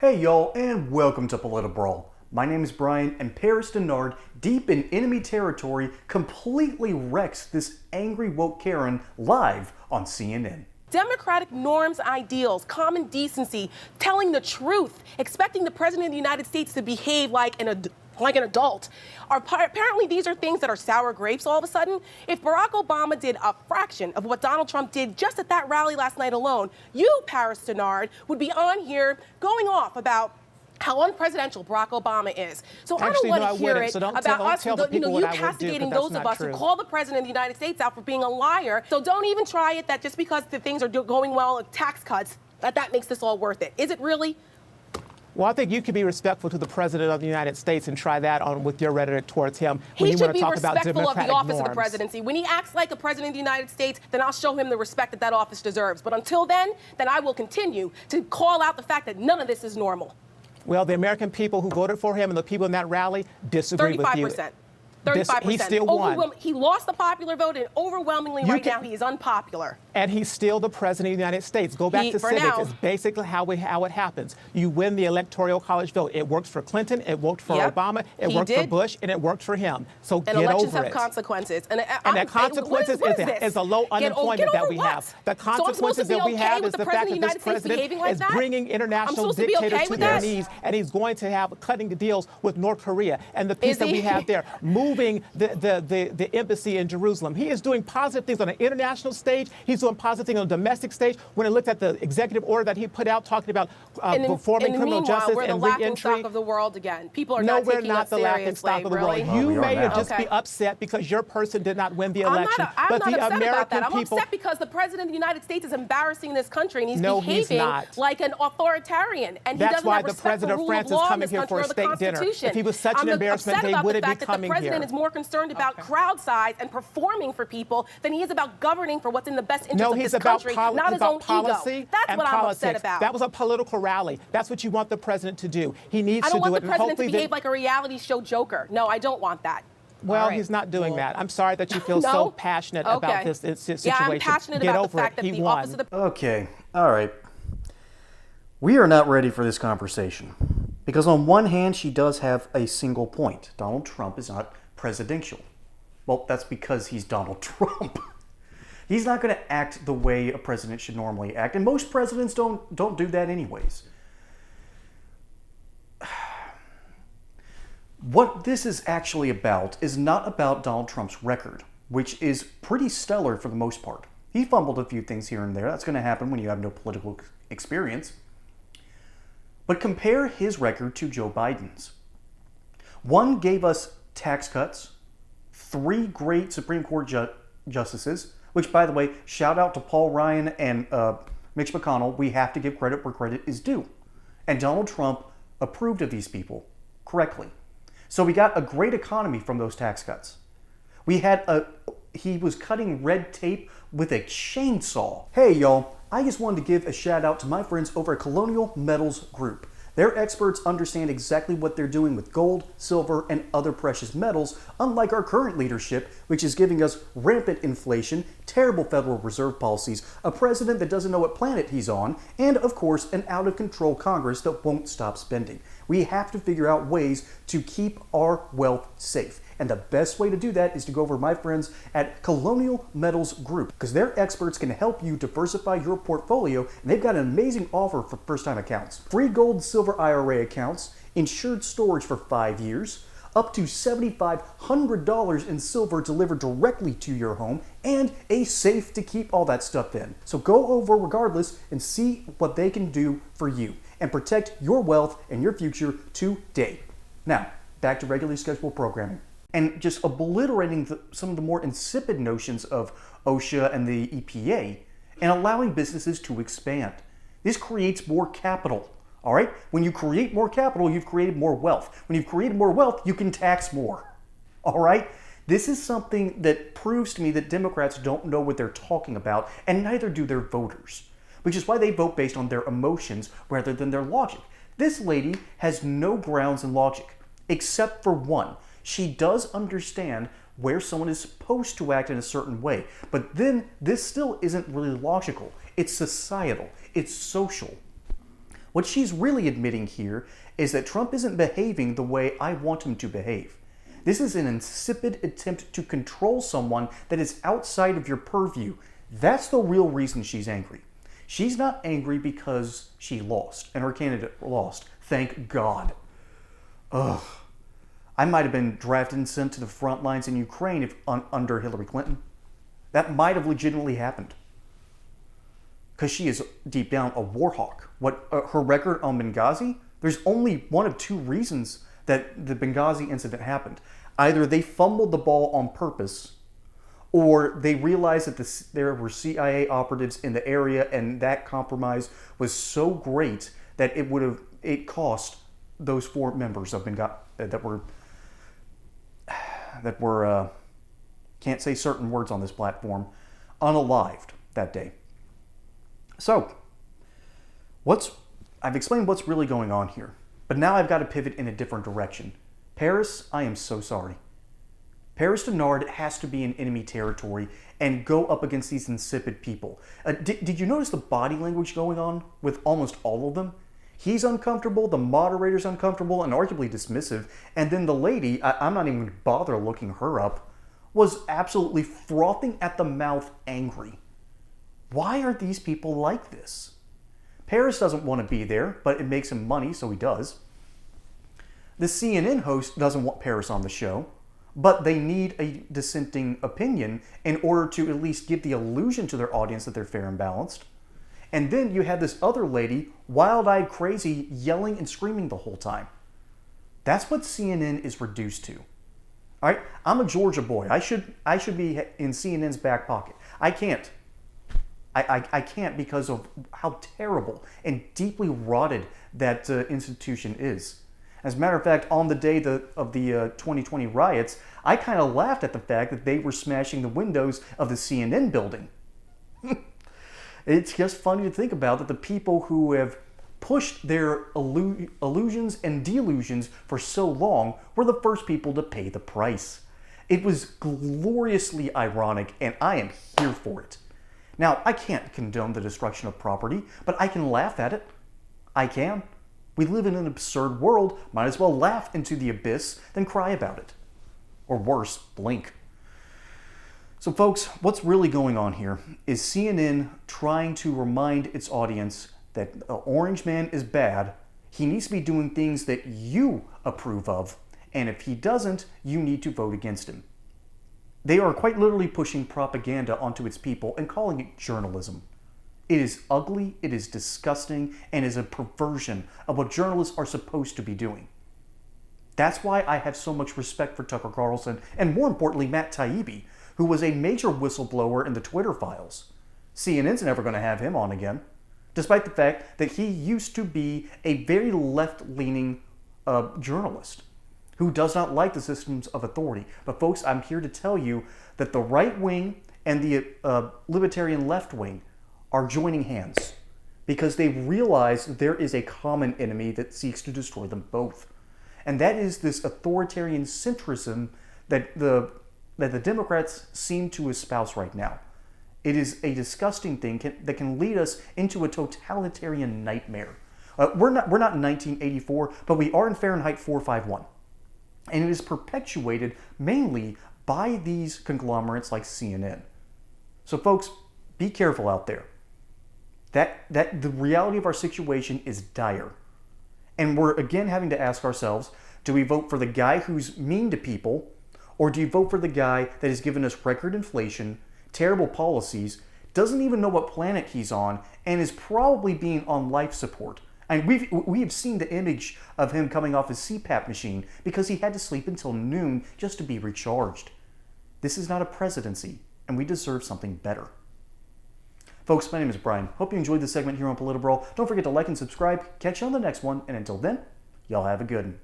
Hey y'all, and welcome to PolitiBrawl. My name is Brian, and Paris Denard, deep in enemy territory, completely wrecks this angry woke Karen live on CNN. Democratic norms, ideals, common decency, telling the truth, expecting the President of the United States to behave like an adult. Apparently, these are things that are sour grapes all of a sudden. If Barack Obama did a fraction of what Donald Trump did just at that rally last night alone, you, Paris Denard, would be on here going off about how unpresidential Barack Obama is. So I don't want to hear it about us, you castigating those of us who call the President of the United States out for being a liar. So don't even try it that just because the things are going well with tax cuts, that makes this all worth it. Is it really? Well, I think you could be respectful to the President of the United States and try that on with your rhetoric towards him when he you want to talk about respectful democratic of the office norms. of the presidency. When he acts like a president of the United States, then I'll show him the respect that that office deserves. But until then I will continue to call out the fact that none of this is normal. Well, the American people who voted for him and the people in that rally disagree with you. 35%. 35%. He still won. He lost the popular vote, and overwhelmingly now he is unpopular. And he's still the President of the United States. Go back to civics. It's basically how it happens. You win the Electoral College vote. It worked for Clinton, it worked for Obama, it worked for Bush, and it worked for him. So get over it. And elections have consequences. And the consequences is a low unemployment that we have. The consequences that we have is the fact that this president is bringing international dictators to their knees, and he's going to have cutting deals with North Korea and the peace that we have there. Moving the embassy in Jerusalem. He is doing positive things on an international stage. He's doing positive things on a domestic stage. When I looked at the executive order that he put out talking about reforming criminal justice and we're the reentry. laughing stock of the world again. People are not taking us seriously. No, we're not the laughing stock of the world. You may just be upset because your person did not win the election. I'm not upset about that. I'm people, upset because the President of the United States is embarrassing this country, and he's behaving like an authoritarian. And that's why the President of France is coming here for a state dinner. If he was such an embarrassment, they wouldn't be coming here. The President is more concerned about crowd size and performing for people than he is about governing for what's in the best interest of this country, not his own ego. That's what I'm upset about. That was a political rally. That's what you want the president to do. He needs to do it. I don't want the president to behave like a reality show joker. No, I don't want that. Well, he's not doing that. I'm sorry that you feel so passionate about this situation. Yeah, I'm passionate about the fact that the office of the... Okay, all right. We are not ready for this conversation. Because on one hand, she does have a single point. Donald Trump is not presidential. Well, that's because he's Donald Trump. He's not going to act the way a president should normally act, and most presidents don't do that anyways. What this is actually about is not about Donald Trump's record, which is pretty stellar for the most part. He fumbled a few things here and there. That's going to happen when you have no political experience. But compare his record to Joe Biden's. One gave us tax cuts, 3 great Supreme Court justices, which, by the way, shout out to Paul Ryan and Mitch McConnell. We have to give credit where credit is due. And Donald Trump approved of these people correctly. So we got a great economy from those tax cuts. He was cutting red tape with a chainsaw. Hey, y'all, I just wanted to give a shout out to my friends over at Colonial Metals Group. Their experts understand exactly what they're doing with gold, silver, and other precious metals, unlike our current leadership, which is giving us rampant inflation, terrible Federal Reserve policies, a president that doesn't know what planet he's on, and, of course, an out-of-control Congress that won't stop spending. We have to figure out ways to keep our wealth safe. And the best way to do that is to go over to my friends at Colonial Metals Group, because their experts can help you diversify your portfolio, and they've got an amazing offer for first-time accounts. Free gold, silver IRA accounts, insured storage for 5 years, up to $7,500 in silver delivered directly to your home, and a safe to keep all that stuff in. So go over regardless and see what they can do for you and protect your wealth and your future today. Now, back to regularly scheduled programming. And just obliterating some of the more insipid notions of OSHA and the EPA and allowing businesses to expand. This creates more capital, all right? When you create more capital, you've created more wealth. When you've created more wealth, you can tax more, all right? This is something that proves to me that Democrats don't know what they're talking about, and neither do their voters, which is why they vote based on their emotions rather than their logic. This lady has no grounds in logic, except for one. She does understand where someone is supposed to act in a certain way, but then this still isn't really logical. It's societal. It's social. What she's really admitting here is that Trump isn't behaving the way I want him to behave. This is an insipid attempt to control someone that is outside of your purview. That's the real reason she's angry. She's not angry because she lost, and her candidate lost. Thank God. Ugh. I might have been drafted and sent to the front lines in Ukraine if under Hillary Clinton. That might have legitimately happened. Because she is deep down a war hawk. What her record on Benghazi? There's only one of two reasons that the Benghazi incident happened. Either they fumbled the ball on purpose, or they realized that there were CIA operatives in the area, and that compromise was so great that it cost those 4 members of Benghazi that were can't say certain words on this platform, unalived that day. So, I've explained what's really going on here, but now I've got to pivot in a different direction. Paris, I am so sorry. Paris Denard has to be in enemy territory and go up against these insipid people. Did you notice the body language going on with almost all of them? He's uncomfortable, the moderator's uncomfortable, and arguably dismissive, and then the lady, I'm not even going to bother looking her up, was absolutely frothing at the mouth angry. Why are these people like this? Paris doesn't want to be there, but it makes him money, so he does. The CNN host doesn't want Paris on the show, but they need a dissenting opinion in order to at least give the illusion to their audience that they're fair and balanced. And then you have this other lady, wild-eyed crazy, yelling and screaming the whole time. That's what CNN is reduced to. All right, I'm a Georgia boy. I should be in CNN's back pocket. I can't. I can't because of how terrible and deeply rotted that institution is. As a matter of fact, on the day of the 2020 riots, I kind of laughed at the fact that they were smashing the windows of the CNN building. It's just funny to think about that the people who have pushed their illusions and delusions for so long were the first people to pay the price. It was gloriously ironic, and I am here for it. Now, I can't condone the destruction of property, but I can laugh at it. I can. We live in an absurd world. Might as well laugh into the abyss than cry about it. Or worse, blink. So folks, what's really going on here is CNN trying to remind its audience that the orange man is bad. He needs to be doing things that you approve of, and if he doesn't, you need to vote against him. They are quite literally pushing propaganda onto its people and calling it journalism. It is ugly, it is disgusting, and is a perversion of what journalists are supposed to be doing. That's why I have so much respect for Tucker Carlson, and more importantly, Matt Taibbi, who was a major whistleblower in the Twitter files. CNN's never going to have him on again, despite the fact that he used to be a very left-leaning journalist who does not like the systems of authority. But folks, I'm here to tell you that the right wing and the libertarian left wing are joining hands because they realize there is a common enemy that seeks to destroy them both. And that is this authoritarian centrism that the Democrats seem to espouse right now. It is a disgusting thing that can lead us into a totalitarian nightmare. We're not in 1984, but we are in Fahrenheit 451. And it is perpetuated mainly by these conglomerates like CNN. So folks, be careful out there. That the reality of our situation is dire. And we're again having to ask ourselves, do we vote for the guy who's mean to people, or do you vote for the guy that has given us record inflation, terrible policies, doesn't even know what planet he's on, and is probably being on life support? And we have seen the image of him coming off his CPAP machine because he had to sleep until noon just to be recharged. This is not a presidency, and we deserve something better. Folks, my name is Brian. Hope you enjoyed this segment here on PolitiBrawl. Don't forget to like and subscribe. Catch you on the next one, and until then, y'all have a good one.